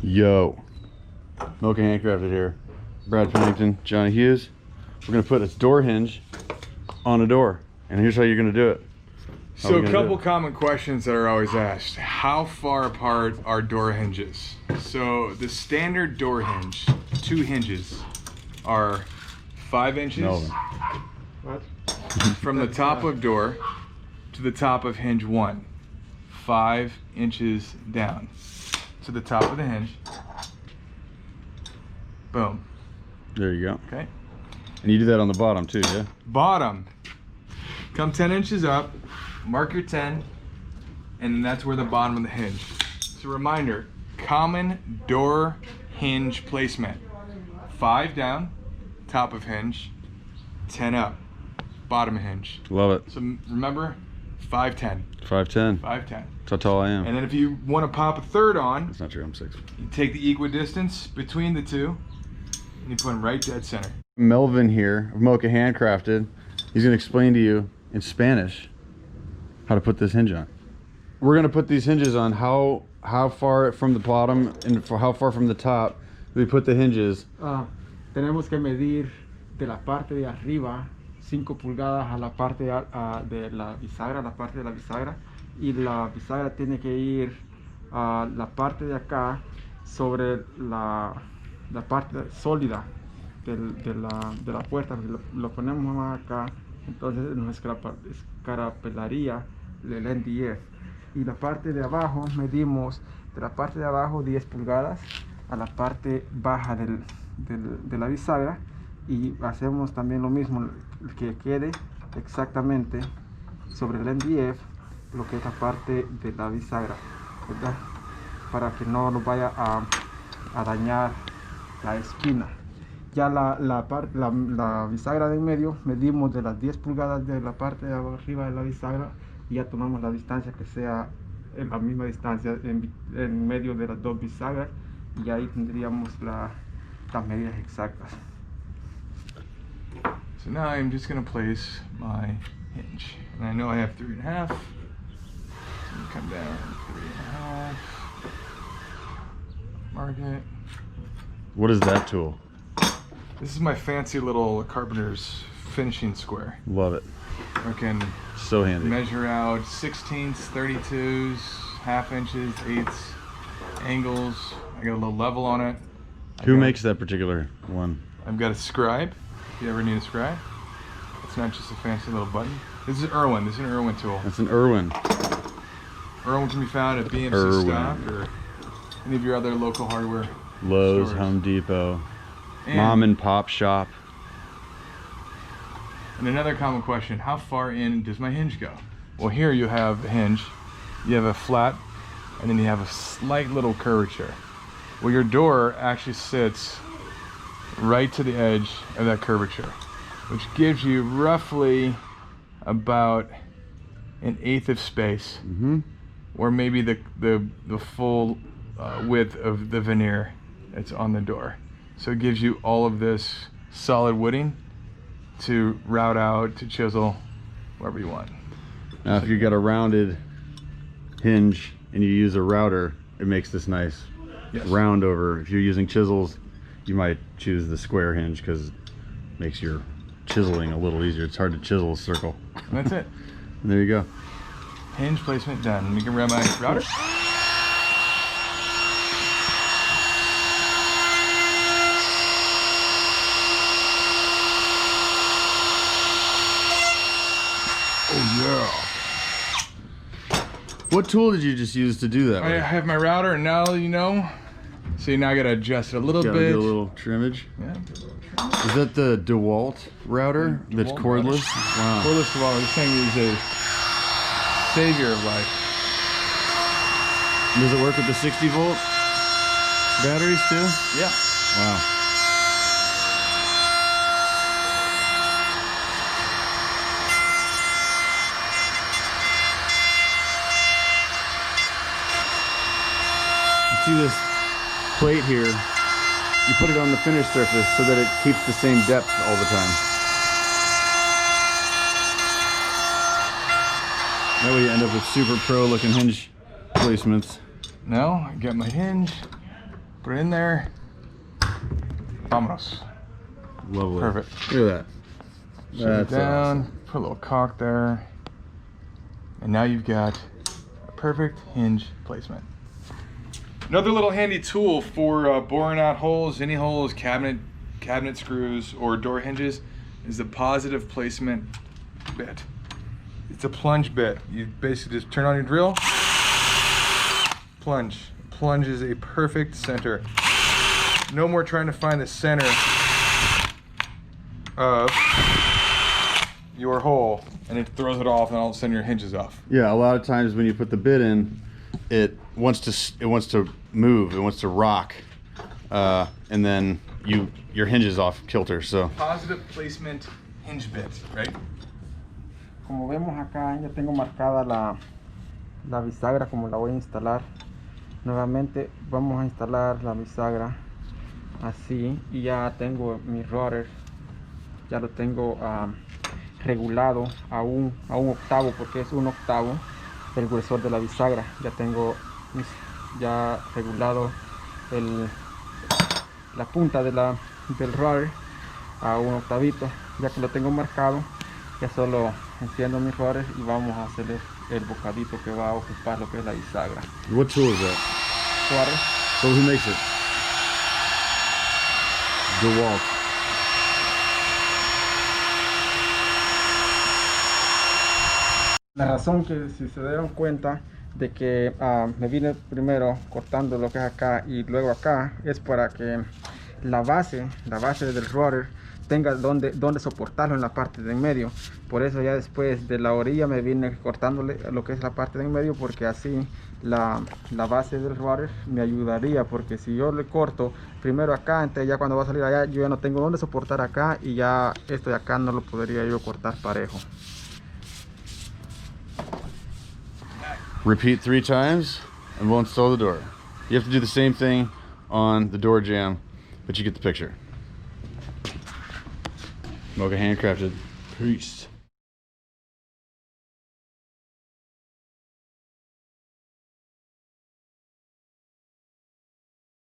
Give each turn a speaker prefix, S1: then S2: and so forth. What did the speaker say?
S1: Yo, Moca Handcrafted here. Brad Pennington, Johnny Hughes. We're gonna put a door hinge on a door, and here's how you're gonna do it.
S2: So a couple common questions that are always asked. How far apart are door hinges? So the standard door hinge, two hinges, are 5 inches from the top of door to the top of hinge 1. 5 inches down to the top of the hinge. Boom.
S1: There you go.
S2: Okay.
S1: And you do that on the bottom too, yeah?
S2: Bottom. Come 10 inches up, mark your 10, and then that's where the bottom of the hinge. So reminder, common door hinge placement. 5 down, top of hinge, 10 up, bottom of hinge.
S1: Love it.
S2: So remember, 5'10".
S1: 5'10".
S2: 5'10".
S1: That's how tall I am.
S2: And then if you want to pop a third on,
S1: That's not true, I'm 6.
S2: you take the equidistance between the two, and you put them right dead center.
S1: Melvin here of Moca Handcrafted. He's gonna explain to you in Spanish how to put this hinge on. We're gonna put these hinges on. How far from the bottom and for how far from the top do we put the hinges?
S3: Tenemos que medir de la parte de arriba 5 pulgadas a la parte de la bisagra, y la bisagra tiene que ir a la parte de acá sobre la parte sólida de la puerta. Lo ponemos más acá, entonces nos escarapelaría el NDF. Y la parte de abajo medimos de la parte de abajo 10 pulgadas a la parte baja de la bisagra, y hacemos también lo mismo, que quede exactamente sobre el NDF lo que es la parte de la bisagra, ¿verdad? Para que no nos vaya a dañar la esquina. Ya la bisagra de en medio medimos de las 10 pulgadas de la parte de arriba de la bisagra, y ya tomamos la distancia que sea en la misma distancia en medio de las dos bisagras, y ahí tendríamos las medidas exactas.
S2: So now I'm just going to place my hinge. And I know I have 3.5. So I'm come down 3.5. Mark it.
S1: What is that tool?
S2: This is my fancy little carpenter's finishing square.
S1: Love it.
S2: I can
S1: So handy.
S2: measure out 16ths, 32s, half inches, 8ths, angles. I got a little level on it.
S1: Who makes that particular one?
S2: I've got a scribe. If you ever need a scribe, it's not just a fancy little button. This is Irwin. This is an Irwin tool.
S1: That's an Irwin.
S2: Irwin can be found at BMC stock or any of your other local hardware
S1: Lowe's,
S2: stores.
S1: Home Depot,
S2: And,
S1: mom and pop shop.
S2: and another common question, how far in does my hinge go? Well, here you have a hinge, you have a flat, and then you have a slight little curvature. Well, your door actually sits right to the edge of that curvature, which gives you roughly about 1/8 of space, or maybe the full width of the veneer that's on the door. So it gives you all of this solid wooding to route out, to chisel, wherever you want.
S1: Now, if you got a rounded hinge and you use a router, it makes this nice round over. If you're using chisels, you might choose the square hinge because it makes your chiseling a little easier. It's hard to chisel a circle.
S2: And that's it.
S1: And there you go.
S2: Hinge placement done. Let me grab my router. Oh yeah.
S1: What tool did you just use to do that
S2: I
S1: with?
S2: have my router, and now you know. See, now I gotta adjust it a little
S1: Gotta
S2: bit.
S1: do a little trimmage.
S2: Yeah.
S1: Is that the DEWALT router that's
S2: DEWALT
S1: cordless? Wow.
S2: Cordless DEWALT. This thing is a savior of life.
S1: Does it work with the 60-volt batteries too?
S2: Yeah.
S1: Wow. See this plate here, you put it on the finished surface so that it keeps the same depth all the time. That way you end up with super pro looking hinge placements.
S2: Now I got my hinge Put it in there. Vámonos.
S1: Lovely.
S2: Perfect.
S1: Look at that.
S2: Shut it
S1: That's
S2: down.
S1: awesome.
S2: Put a little caulk there. And now you've got a perfect hinge placement. Another little handy tool for boring out holes, any holes, cabinet screws, or door hinges is the positive placement bit. It's a plunge bit. You basically just turn on your drill, plunge. Plunge is a perfect center. No more trying to find the center of your hole and it throws it off and all of a sudden your hinge is off.
S1: Yeah, a lot of times when you put the bit in, it wants to move, it wants to rock, and then your hinge is off kilter. So
S2: Positive placement hinge bit, right?
S3: Como vemos acá, ya tengo marcada la bisagra como la voy a instalar. Nuevamente vamos a instalar la bisagra así y ya tengo mi router, ya lo tengo regulado a un octavo, porque es un octavo el gruesor de la bisagra. Ya tengo ya regulado la punta del router a un octavito. Ya que lo tengo marcado, ya solo enciendo mis router y vamos a hacer el bocadito que va a ocupar lo que es la bisagra.
S1: what tool is that?
S3: Router.
S1: So who makes it? DEWALT.
S3: La razón que, si se dieron cuenta de que me vine primero cortando lo que es acá y luego acá, es para que la base del router tenga donde soportarlo en la parte de en medio. Por eso ya después de la orilla me vine cortándole lo que es la parte de en medio, porque así la base del router me ayudaría, porque si yo le corto primero acá, entonces ya cuando va a salir allá yo ya no tengo donde soportar acá y ya esto de acá no lo podría yo cortar parejo.
S1: Repeat 3 times and we'll install the door. You have to do the same thing on the door jamb, but you get the picture. Moca Handcrafted. Peace.